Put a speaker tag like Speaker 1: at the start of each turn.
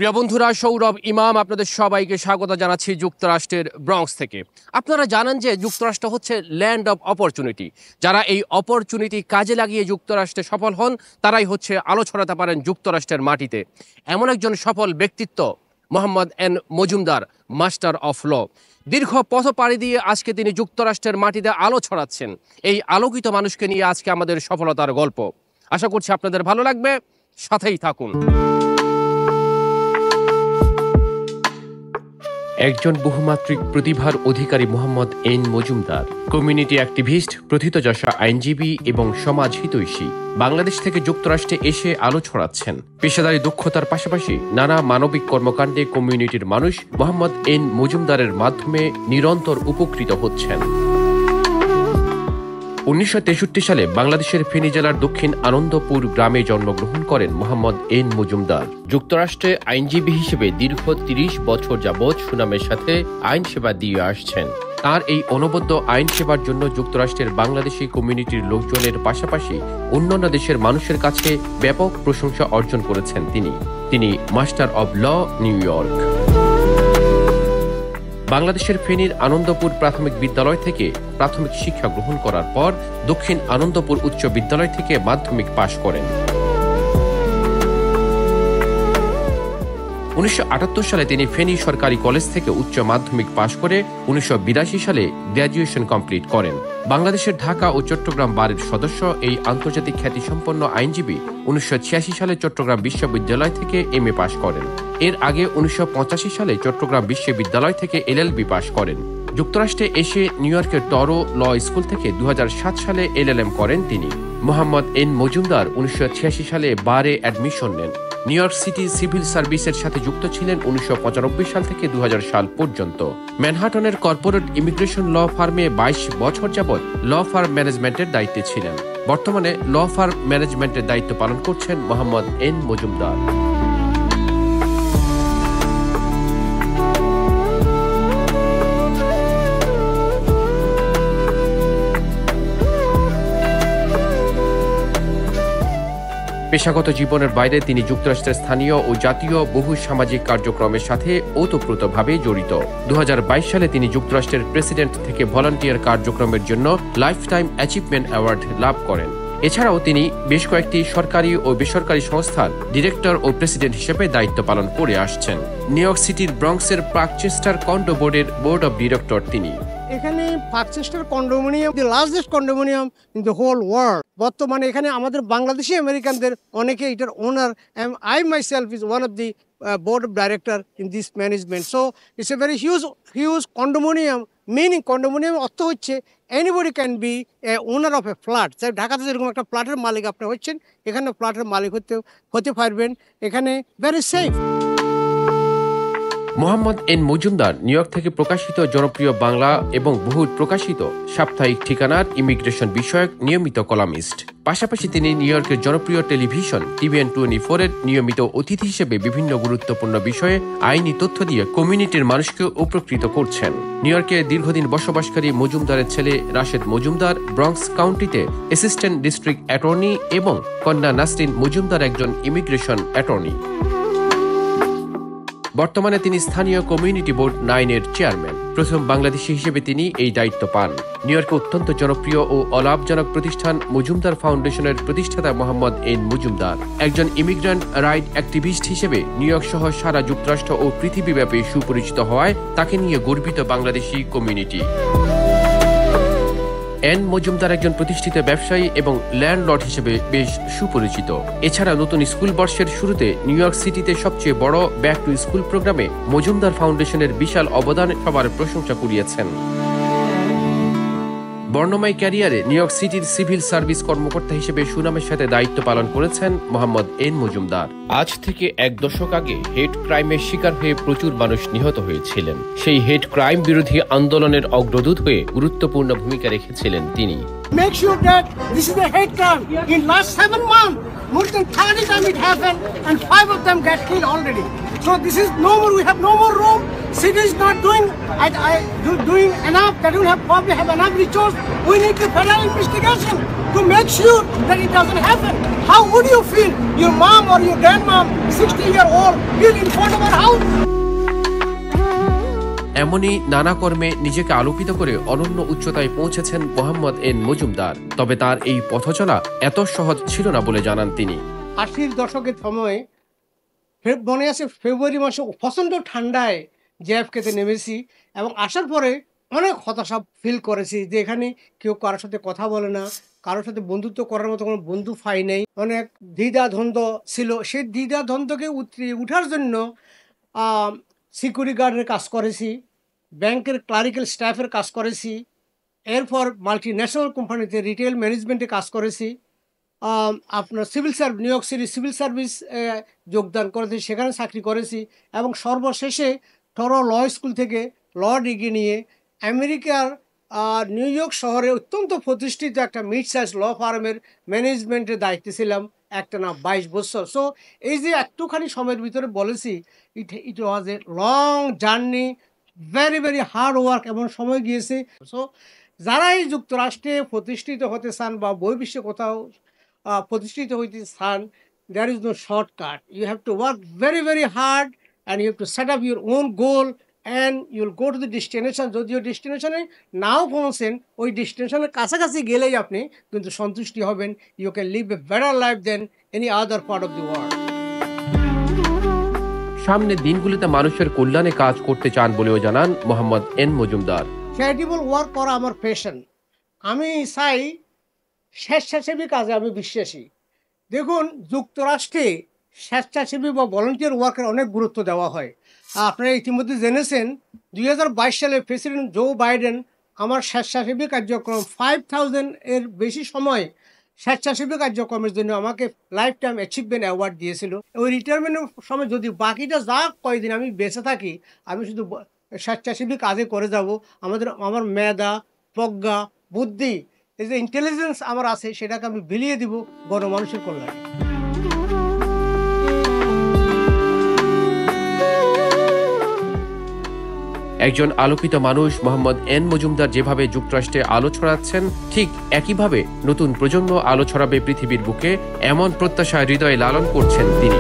Speaker 1: প্রিয় বন্ধুরা, সৌরভ ইমাম আপনাদের সবাইকে স্বাগত জানাচ্ছি যুক্তরাষ্ট্রের ব্রঙ্কস থেকে। আপনারা জানেন যে যুক্তরাষ্ট্র হচ্ছে ল্যান্ড অফ অপরচুনিটি। যারা এই অপরচুনিটি কাজে লাগিয়ে যুক্তরাষ্ট্রে সফল হন তারাই হচ্ছে আলো ছড়াতে পারেন যুক্তরাষ্ট্রের মাটিতে। এমন একজন সফল ব্যক্তিত্ব Mohammad N Majumdar, master of law. দীর্ঘ পথ পাড়ি দিয়ে আজকে তিনি যুক্তরাষ্ট্রের মাটিতে আলো ছড়াচ্ছেন। এই আলোকিত মানুষকে নিয়ে আজকে আমাদের সফলতার গল্প। আশা করছি আপনাদের ভালো লাগবে, সাথেই থাকুন। একজন বহুমাত্রিক প্রতিভার অধিকারী Mohammad N Majumdar community activist, প্রথিতযশা আইনজীবী এবং সমাজ হিতৈষী। বাংলাদেশ থেকে যুক্তরাষ্ট্রে এসে আলো ছড়াচ্ছেন। পেশাদারী দক্ষতার পাশাপাশি নানা মানবিক কর্মকাণ্ডে কমিউনিটির মানুষ মোহাম্মদ এন মজুমদারের মাধ্যমে নিরন্তর উপকৃত হচ্ছেন। 1963 সালে বাংলাদেশের ফেনী জেলার দক্ষিণ আনন্দপুর গ্রামে জন্মগ্রহণ করেন মোহাম্মদ এন মজুমদার। যুক্তরাষ্ট্রে আইনজীবী হিসেবে দীর্ঘ 30 বছর যাবৎ সুনামের সাথে আইন সেবা দিয়ে আসছেন। তার এই অনবদ্য আইন সেবার জন্য যুক্তরাষ্ট্রের বাংলাদেশি কমিউনিটির লোকজনের পাশাপাশি অন্যান্য দেশের মানুষের কাছে ব্যাপক প্রশংসা অর্জন করেছেন তিনি master of law, New York. বাংলাদেশের ফেনীর আনন্দপুর প্রাথমিক বিদ্যালয় থেকে প্রাথমিক শিক্ষা গ্রহণ করার পর দক্ষিণ আনন্দপুর উচ্চ বিদ্যালয় থেকে মাধ্যমিক পাশ করেন। 1978 সালে তিনি ফেনী সরকারি কলেজ থেকে উচ্চ মাধ্যমিক পাশ করে 1982 সালে গ্র্যাজুয়েশন কমপ্লিট করেন। বাংলাদেশের ঢাকা ও চট্টগ্রাম বারের সদস্য এই আন্তর্জাতিক খ্যাতিসম্পন্ন আইনজীবী 1986 সালে চট্টগ্রাম বিশ্ববিদ্যালয় থেকে এমএ পাশ করেন। এর আগে 1985 সালে চট্টগ্রাম বিশ্ববিদ্যালয় থেকে এলএলবি পাশ করেন। যুক্তরাষ্ট্রে এসে নিউ ইয়র্কের টরো ল স্কুল থেকে 2007 সালে এলএলএম করেন তিনি। মোহাম্মদ এন মজুমদার 1986 সালে বারে অ্যাডমিশন নেন। নিউ ইয়র্ক সিটি সিভিল সার্ভিসের সাথে যুক্ত ছিলেন 1995 সাল থেকে 2000 সাল পর্যন্ত। ম্যানহাটনের কর্পোরেট ইমিগ্রেশন ল ফার্মে 22 বছর যাবৎ ল ফার্ম ম্যানেজমেন্টের দায়িত্বে ছিলেন। বর্তমানে ল ফার্ম ম্যানেজমেন্টের দায়িত্ব পালন করছেন মোহাম্মদ এন মজুমদার। পেশাগত জীবনের বাইরে তিনি যুক্তরাষ্ট্রের স্থানীয় ও জাতীয় বহু সামাজিক কার্যক্রমের সাথে ওতপ্রোতভাবে জড়িত। 2022 সালে তিনি যুক্তরাষ্ট্রের প্রেসিডেন্ট থেকে ভলান্টিয়ার কার্যক্রমের জন্য লাইফ টাইম অ্যাচিভমেন্ট অ্যাওয়ার্ড লাভ করেন। এছাড়াও তিনি বেশ কয়েকটি সরকারি ও বেসরকারি সংস্থার ডিরেক্টর ও প্রেসিডেন্ট হিসেবে দায়িত্ব পালন করে আসছেন। নিউ ইয়র্ক সিটির ব্রঙ্কসের পার্কচেস্টার কন্ডো বোর্ডের বোর্ড অব ডিরেক্টর তিনি।
Speaker 2: এখানে Parkchester condominium the largest condominium in the whole world. বর্তমানে এখানে আমাদের বাংলাদেশি আমেরিকানদের অনেকে এটার owner. I myself is one of the board of director in this management. So it's a very huge condominium. Meaning condominium অর্থ হচ্ছে anybody can be a owner of a flat. ঢাকাতে যেরকম একটা ফ্ল্যাটের মালিক আপনি হচ্ছেন, এখানে ফ্ল্যাটের মালিক হতে পারবেন। এখানে very safe.
Speaker 1: Mohammad N Majumdar new York থেকে প্রকাশিত জনপ্রিয় বাংলা এবং বহু প্রকাশিত সাপ্তাহিক ঠিকানার ইমিগ্রেশন বিষয়ক নিয়মিত কলামিস্ট। পাশাপাশি তিনি নিউ ইয়র্কের জনপ্রিয় টেলিভিশন TVN 24 এর নিয়মিত অতিথি হিসেবে বিভিন্ন গুরুত্বপূর্ণ বিষয়ে আইনি তথ্য দিয়ে কমিউনিটির মানুষকে উপকৃত করছেন। নিউ ইয়র্কে দীর্ঘদিন বসবাসকারী মজুমদারের ছেলে রাশেদ মজুমদার ব্রঙ্কস কাউন্টিতে অ্যাসিস্ট্যান্ট ডিস্ট্রিক্ট অ্যাটর্নি এবং কন্যা নাসরিন মজুমদার একজন ইমিগ্রেশন অ্যাটর্নি। বর্তমানে তিনি স্থানীয় কমিউনিটি বোর্ড 9 এর চেয়ারম্যান। প্রথম বাংলাদেশি হিসেবে তিনি এই দায়িত্ব পান। নিউ ইয়র্কে অত্যন্ত জনপ্রিয় ও অলাভজনক প্রতিষ্ঠান মজুমদার ফাউন্ডেশনের প্রতিষ্ঠাতা মোহাম্মদ এন মজুমদার একজন ইমিগ্রান্ট রাইট অ্যাক্টিভিস্ট হিসেবে নিউ ইয়র্ক সহ সারা যুক্তরাষ্ট্র ও পৃথিবীব্যাপী সুপরিচিত হওয়ায় তাকে নিয়ে গর্বিত বাংলাদেশি কমিউনিটি। এন মজুমদার একজন প্রতিষ্ঠিত ব্যবসায়ী এবং ল্যান্ডলর্ড হিসেবে বেশ সুপরিচিত। এছাড়া নতুন স্কুল বর্ষের শুরুতে নিউ ইয়র্ক সিটিতে সবচেয়ে বড় ব্যাক টু স্কুল প্রোগ্রামে মজুমদার ফাউন্ডেশনের বিশাল অবদান সবার প্রশংসা কুড়িয়েছেন। বর্ণময় ক্যারিয়ারে নিউ ইয়র্ক সিটির সিভিল সার্ভিস কর্মকর্তা হিসেবে সুনামের সাথে দায়িত্ব পালন করেছেন মোহাম্মদ এন মজুমদার। আজ থেকে 1 দশক আগে হেড ক্রাইমের শিকার হয়ে প্রচুর মানুষ নিহত হয়েছিলেন। সেই হেড ক্রাইম বিরোধী আন্দোলনের অগ্রদূত হয়ে গুরুত্বপূর্ণ ভূমিকা রেখেছিলেন তিনি।
Speaker 2: Make sure that this is a hate crime. In last 7 months, more than 30 times it happened, and 5 of them got killed already. So this is no more. We have no more room. City is not doing enough. They don't have probably have enough resources. We need the federal investigation. to make sure that it doesn't happen. How would you feel? Your mom or your grandmom, 60-year-old, will in front of our house?
Speaker 1: এমনই নানা কর্মে নিজেকে আলোকিত করে অনন্য উচ্চতায় পৌঁছেছেন Mohammad N Majumdar. তবে তার এই পথচলা এত সহজ ছিল না বলে জানান তিনি।
Speaker 2: 80-র দশকের সময় মনে আছে ফেব্রুয়ারি মাসে প্রচণ্ড ঠান্ডায় জেএফকেতে নেমেছি এবং আসার পরে অনেক হতাশা ফিল করেছি যে এখানে কেউ কারোর সাথে কথা বলে না, কারোর সাথে বন্ধুত্ব করার মতো কোনো বন্ধু পাই নাই। অনেক দ্বিধাদ্বন্দ্ব ছিল। সেই দ্বিধাদ্বন্দ্বকে উঠার জন্য সিকিউরিটি গার্ডের কাজ করেছি, ব্যাংকের ক্লারিক্যাল স্টাফের কাজ করেছি, এরপর মাল্টি ন্যাশনাল কোম্পানিতে রিটেল ম্যানেজমেন্টে কাজ করেছি, আপনার civil service new York city civil service যোগদান করেছি, সেখানে চাকরি করেছি এবং সর্বশেষে টরো ল স্কুল থেকে ল ডিগ্রি নিয়ে আমেরিকার নিউ ইয়র্ক শহরে অত্যন্ত প্রতিষ্ঠিত একটা মিড সাইজ ল ফার্মের ম্যানেজমেন্টের দায়িত্বে ছিলাম একটানা 22 বছর। সো এই যে একটুখানি সময়ের ভিতরে বলেছি, it was a long journey, very very hard work, এমন সময় গিয়েছে। সো যারাই যুক্তরাষ্ট্রে প্রতিষ্ঠিত হতে চান বা বহির্বিশ্বে কোথাও প্রতিষ্ঠিত হইতে চান, there is no shortcut. You have to work very very hard and you have to set up your own goal and you'll go to the destination. যদিও ডেস্টিনেশনে নাও পৌঁছেন, ওই ডেস্টিনেশনের কাছাকাছি গেলেই আপনি কিন্তু সন্তুষ্টি হবেন। You can live a better life than any other part of the world.
Speaker 1: সামনের দিনগুলিতে মানুষের কল্যাণে কাজ করতে চান বলেও জানান Mohammad N Majumdar.
Speaker 2: Charitable work করা আমার প্যাশন। আমি চাই স্বেচ্ছাসেবী কাজে আমি বিশ্বাসী। দেখুন, যুক্তরাষ্ট্রে স্বেচ্ছাসেবী বা ভলান্টিয়ার ওয়ার্কের অনেক গুরুত্ব দেওয়া হয়। আপনারা ইতিমধ্যে জেনেছেন 2022 সালে প্রেসিডেন্ট জো বাইডেন আমার স্বেচ্ছাসেবী কার্যক্রম 5000 এর বেশি সময় স্বেচ্ছাসেবী কার্যক্রমের জন্য আমাকে লাইফ টাইম অ্যাচিভমেন্ট অ্যাওয়ার্ড দিয়েছিল। ওই রিটায়ারমেন্টের সময় যদি বাকিটা যা কয়দিন আমি বেঁচে থাকি, আমি শুধু স্বেচ্ছাসেবী কাজে করে যাব। আমার মেধা, প্রজ্ঞা, বুদ্ধি, এই যে ইন্টেলিজেন্স আমার আছে, সেটাকে আমি বিলিয়ে দিব গণমানুষের কল্যাণে।
Speaker 1: একজন আলোকিত মানুষ মোহাম্মদ এন মজুমদার যেভাবে যুক্তরাষ্ট্রে আলো ছড়াচ্ছেন, ঠিক একইভাবে নতুন প্রজন্ম আলো ছড়াবে পৃথিবীর বুকে, এমন প্রত্যাশা হৃদয়ে লালন করছেন তিনি।